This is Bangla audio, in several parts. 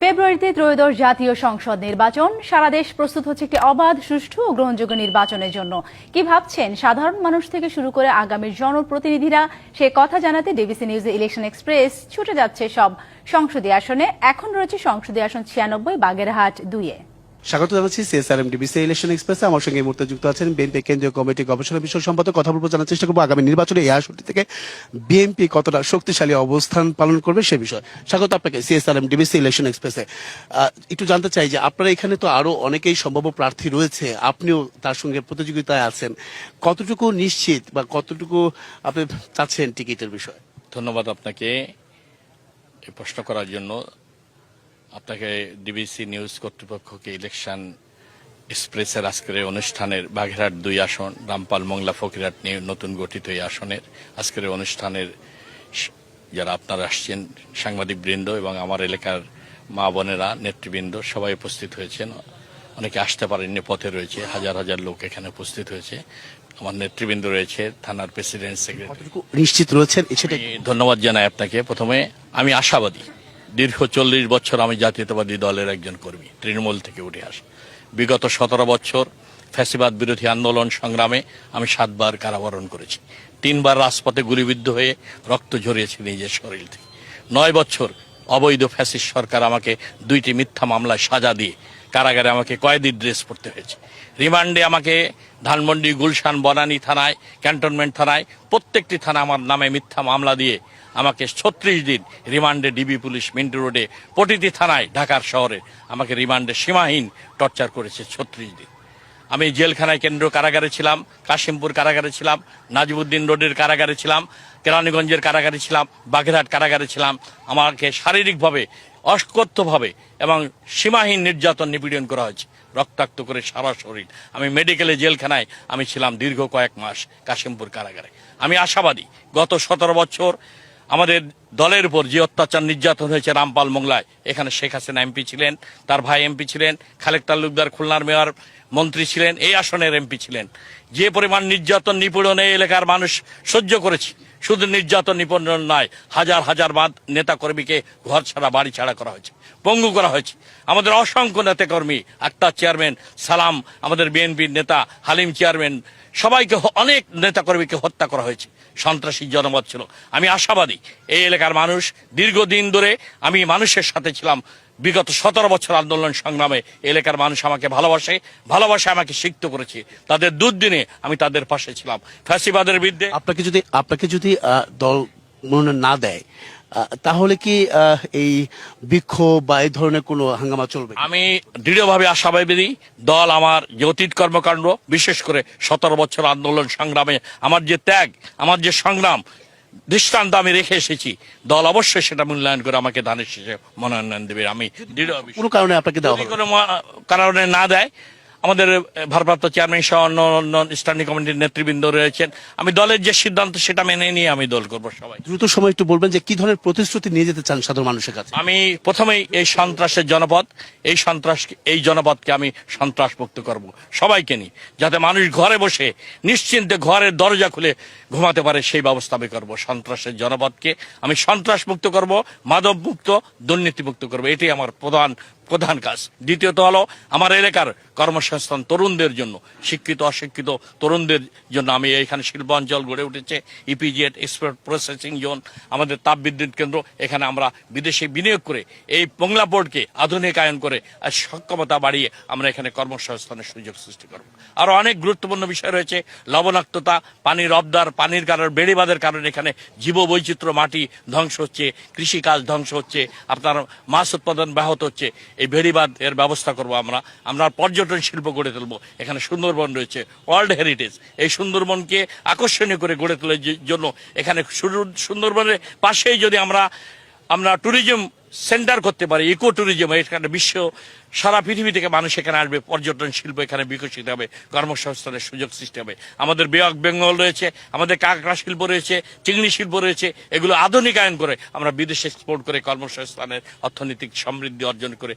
ফেব্রুয়ারিতে ত্রয়োদশ জাতীয় সংসদ নির্বাচন। সারা দেশ প্রস্তুত হচ্ছে একটি অবাধ, সুষ্ঠু ও গ্রহণযোগ্য নির্বাচনের জন্য। কি ভাবছেন সাধারণ মানুষ থেকে শুরু করে আগামীর জনপ্রতিনিধিরা, সে কথা জানাতে ডিবিসি নিউজে ইলেকশন এক্সপ্রেস ছুটে যাচ্ছে সব সংসদীয় আসনে। এখন রয়েছে সংসদীয় আসন 96, বাগেরহাট 2-এ। স্বাগত জানাচ্ছি সিএসআরএম ডিবিসি ইলেকশন এক্সপ্রেসে। আমার সঙ্গে এই মুহূর্তে যুক্ত আছেন বিএনপি কেন্দ্রীয় কমিটি গবেষণা বিষয় সম্পাদক। কথা বলবো, জানার চেষ্টা করবো আগামী নির্বাচনে এই আসনটি থেকে বিএনপি কতটা শক্তিশালী অবস্থান পালন করবে সে বিষয়ে। স্বাগত আপনাকে সিএসআরএম ডিবিসি ইলেকশন এক্সপ্রেসে। একটু জানতে চাই যে আপনারা এখানে তো আরো অনেকেই সম্ভাব্য প্রার্থী রয়েছে, আপনিও তার সঙ্গে প্রতিযোগিতায় আছেন, কতটুকু নিশ্চিত বা কতটুকু আপনি চাচ্ছেন টিকিটের বিষয়ে? ধন্যবাদ আপনাকে এই প্রশ্ন করার জন্য। আপনাকে ডিবিসি নিউজ কর্তৃপক্ষকে ইলেকশন এক্সপ্রেসের আজকের অনুষ্ঠানের বাগেরহাট 2 আসন, রামপাল মংলা ফকিরহাট নিয়ে নতুন গঠিত এই আসনের আজকের অনুষ্ঠানের যারা আপনারা আসছেন, সাংবাদিকবৃন্দ এবং আমার এলাকার মা বোনেরা, নেতৃবৃন্দ সবাই উপস্থিত হয়েছেন। অনেকে আসতে পারেননি, পথে রয়েছে, হাজার হাজার লোক এখানে উপস্থিত হয়েছে। আমার নেতৃবৃন্দ রয়েছে, থানার প্রেসিডেন্ট, সেক্রেটারি। নিশ্চিত রয়েছেন? ধন্যবাদ জানাই আপনাকে। প্রথমে আমি আশাবাদী। দীর্ঘ 40 বছর আমি জাতীয়তাবাদী দলের একজন কর্মী, তৃণমূল থেকে উঠে আসি। বিগত 17 বছর ফ্যাসিবাদ বিরোধী আন্দোলন সংগ্রামে আমি 7 বার কারাবরণ করেছি। 3 বার রাজপথে গুলিবিদ্ধ হয়ে রক্ত ঝরিয়েছি নিজের শরীর থেকে। 9 বছর অবৈধ ফ্যাসিস্ট সরকার আমাকে 2টি মিথ্যা মামলায় সাজা দিয়ে কারাগারে আমাকে কয়েদি ড্রেস পরতে হয়েছে। রিমান্ডে আমাকে ধানমন্ডি, গুলশান, বনানী থানায়, ক্যান্টনমেন্ট থানায়, প্রত্যেকটি থানা আমার নামে মিথ্যা মামলা দিয়ে আমাকে 36 দিন রিমান্ডে, ডিবি পুলিশ, মিন্টু রোডে, প্রতিটি থানায় ঢাকার শহরে আমাকে রিমান্ডে সীমাহীন টর্চার করেছে 36 দিন। আমি জেলখানায় কেন্দ্র কারাগারে ছিলাম, কাশিমপুর কারাগারে ছিলাম, নাজিবুদ্দিন রোডের কারাগারে ছিলাম, কেরানীগঞ্জের কারাগারে ছিলাম, বাগেরহাট কারাগারে ছিলাম। আমাকে শারীরিকভাবে, অকথ্যভাবে এবং সীমাহীন নির্যাতন, নিপীড়ন করা হয়েছে, রক্তাক্ত করে সারা শরীর। আমি মেডিকেলে, জেলখানায় আমি ছিলাম দীর্ঘ কয়েক মাস কাশিমপুর কারাগারে। আমি আশাবাদী গত 17 বছর আমাদের দলের উপর যে অত্যাচার নির্যাতন হয়েছে রামপাল মংলায়, এখানে শেখ হাসিনা এমপি ছিলেন, তার ভাই এমপি ছিলেন, খালেক তালুকদার খুলনার মেয়র মন্ত্রী ছিলেন, এই আসনের এমপি ছিলেন। যে পরিমাণ নির্যাতন, নিপীড়ন এই এলাকার মানুষ সহ্য করেছে, শুধু নির্যাতন নিপীড়ন নয়, হাজার হাজার নেতা কর্মীকে ঘর ছাড়া, বাড়ি ছাড়া করা হয়েছে, পঙ্গু করা হয়েছে। আমাদের অসংখ্য নেতা কর্মী, আক্তার চেয়ারম্যান, সালাম আমাদের বিএনপির নেতা, হালিম চেয়ারম্যান, সবাইকে, অনেক নেতা কর্মীকে হত্যা করা হয়েছে। সন্ত্রাসী জনমত ছিল। আমি আশাবাদী এই এলাকার মানুষ দীর্ঘদিন ধরে আমি মানুষের সাথে ছিলাম। বিগত 17 বছর আন্দোলন সংগ্রামে এলাকার মানুষ আমাকে ভালোবাসে আমাকে সিক্ত করেছে। তাদের দুর্দিনে আমি তাদের পাশে ছিলাম। ফ্যাসিবাদের বিরুদ্ধে আপনাকে যদি দল মনোনয়ন না দেয়, তাহলে কি এই বিক্ষোভ বা এই ধরনের কোনো হাঙ্গামা চলবে? আমি দৃঢ়ভাবে আশাবাদী। দল আমার যে অতীত কর্মকাণ্ড, বিশেষ করে 17 বছর আন্দোলন সংগ্রামে আমার যে ত্যাগ, আমার যে সংগ্রাম, দৃষ্টান্ত আমি রেখে এসেছি, দল অবশ্যই সেটা মূল্যায়ন করে আমাকে ধানের শেষে মনোনয়ন দেবে। আমি দৃঢ়। কোনো কারণে আপনাকে দেওয়া হবে? কোনো কারণে না দেয়, আমাদের ভারপ্রাপ্ত চেয়ারম্যান সহ অন্য স্ট্যান্ডিং কমিটির নেতৃবৃন্দ রয়েছেন। আমি দলের যে সিদ্ধান্ত সেটা মেনে নিয়ে আমি দল করবো। সবাই দ্রুত সময় একটু বলবেন যে কি ধরনের প্রতিশ্রুতি নিয়ে যেতে চান সাধারণ মানুষের কাছে? আমি প্রথমেই এই সন্ত্রাসের জনপদ, এই জনপদকে আমি সন্ত্রাস মুক্ত করব, সবাইকে নিয়ে, যাতে মানুষ ঘরে বসে নিশ্চিন্তে ঘরের দরজা খুলে ঘুমাতে পারে, সেই ব্যবস্থা আমি করবো। সন্ত্রাসের জনপদকে আমি সন্ত্রাস মুক্ত করব, মাদক মুক্ত, দুর্নীতি মুক্ত করবো। এটাই আমার প্রধান কাজ। দ্বিতীয়ত হলো আমার এলাকার কর্মসংস্থান, তরুণদের জন্য, শিক্ষিত অশিক্ষিত তরুণদের জন্য। আমি এখানে শিল্প অঞ্চল গড়ে উঠেছে, ইপিজেড, এক্সপোর্ট প্রসেসিং জোন, আমাদের তাপবিদ্যুৎ কেন্দ্র। এখানে আমরা বিদেশে বিনিয়োগ করে এই মংলা পোর্টকে আধুনিকায়ন করে আর সক্ষমতা বাড়িয়ে আমরা এখানে কর্মসংস্থানের সুযোগ সৃষ্টি করব। আরো অনেক গুরুত্বপূর্ণ বিষয় রয়েছে। লবণাক্ততা, পানির অবদার, পানির কারণে, বেড়িবাঁধের কারণে এখানে জীববৈচিত্র্য, মাটি ধ্বংস হচ্ছে, কৃষিকাজ ধ্বংস হচ্ছে, আপনার মাছ উৎপাদন ব্যাহত হচ্ছে। এই বেড়িবাঁধ এর ব্যবস্থা করব আমরা পর্যটন শিল্প গড়ে তুলব। এখানে সুন্দরবন রয়েছে, ওয়ার্ল্ড হেরিটেজ। এই সুন্দরবনকে আকর্ষণীয় করে গড়ে তোলার জন্য এখানে সুন্দরবনের পাশেই যদি আমরা ট্যুরিজম সেন্টার করতে পারি, ইকো ট্যুরিজম, এখানে সারা পৃথিবী থেকে মানুষ এখানে আসবে, পর্যটন শিল্প এখানে বিকশিত হবে, কর্মসংস্থানের সুযোগ সৃষ্টি হবে। আমাদের বে অফ বেঙ্গল রয়েছে, আমাদের কাঁকড়া শিল্প রয়েছে, চিংড়ি শিল্প রয়েছে, এগুলো আধুনিকায়ন করে আমরা বিদেশে এক্সপোর্ট করে কর্মসংস্থানের অর্থনৈতিক সমৃদ্ধি অর্জন করে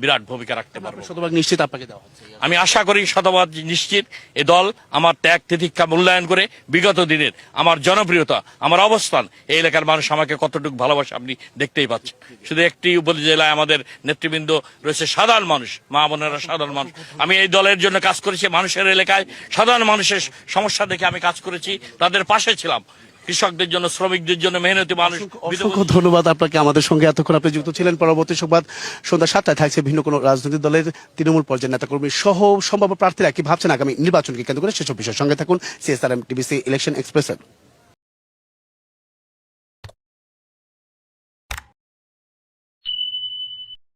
বিরাট ভূমিকা রাখতে পারবো। শতভাগ নিশ্চিত আপনাকে দেওয়া হচ্ছে? আমি আশা করি শতভাগ নিশ্চিত। এ দল আমার ত্যাগ তিতিক্ষা মূল্যায়ন করে বিগত দিনের আমার জনপ্রিয়তা, আমার অবস্থান, এই এলাকার মানুষ আমাকে কতটুকু ভালোবাসে আপনি দেখতেই পাচ্ছেন। শুধু একটি উপজেলায় আমাদের নেতৃবৃন্দ রয়েছে সাধারণ মানুষ, মা বোনেরা সাধারণ মানুষ। আমি এই দলের জন্য কাজ করেছি, মানুষের এলাকায় সাধারণ মানুষের সমস্যা দেখে আমি কাজ করেছি, তাদের পাশে ছিলাম। কৃষকদের জন্য, শ্রমিকদের জন্য, মেহনতি মানুষ। অসংখ্য ধন্যবাদ আপনাকে আমাদের সঙ্গে এতক্ষণ আপনি যুক্ত ছিলেন। পরবর্তী সংবাদ সন্ধ্যা 7টায় থাকছে ভিন্ন কোনো রাজনৈতিক দলের তৃণমূল পর্যায়ের নেতাকর্মী সহ সম্ভাব্য প্রার্থীরা কি ভাবছেন আগামী নির্বাচনকে কেন্দ্র করে সেসব বিষয়ের সঙ্গে থাকুন CSRM TVC ইলেকশন এক্সপ্রেসের।